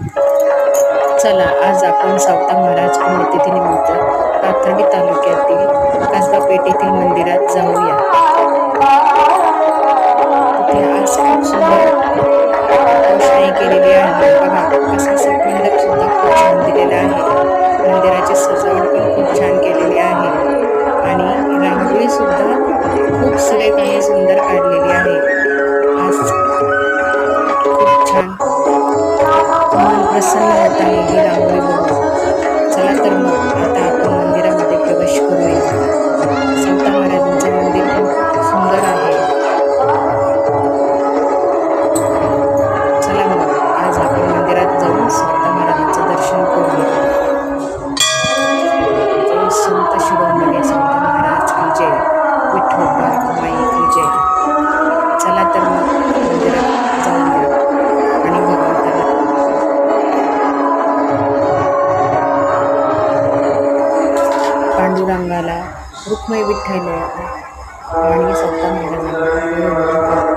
चला आज आपण सावता महाराज पुण्यतिथीनिमित्त पाथर्डी तालुक्यातील कसबा पेठ येथील मंदिरात जाऊया। तिथे आज खूप सुंदर रोषणाई केलेली आहे। बघा कसा मंडप सुद्धा खूप छान दिलेला आहे। मंदिराची सजावट पण खूप छान केलेली आहे आणि रांगोळी सुद्धा खूप सुरेख आणि सुंदर काढलेली आहे। आज खूप छान मन प्रसन्न होत आहे ही रांगोळी बघून। चला तर मग आता आपण मंदिरामध्ये प्रवेश करूया। सावता महाराजांचे मंदिर पण खूप सुंदर आहे। चला मग आज आपण मंदिरात जाऊन सावता महाराजांचे दर्शन करूया। जय संत शिरोमणी सावता महाराज की जय, विठोबा रखुमाई की जय। चला तर मग मंदिरात जाऊया आणि भगवंताला पांडुरंगाला, रुक्मिणी विठ्ठल आणि सावता महाराजांना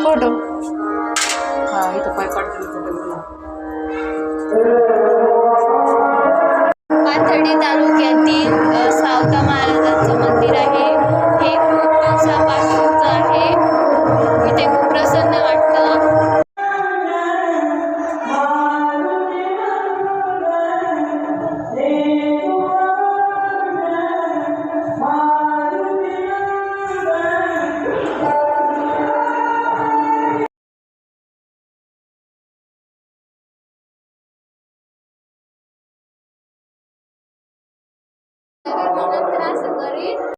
फोटो इथं पाय पाथर्डी तालुक्यातील सावता महाराजांचं मंदिर आहे। हे खूप दिवसापासूनच आहे। इथे खूप प्रसन्न वाटतं। नंतर असं करीन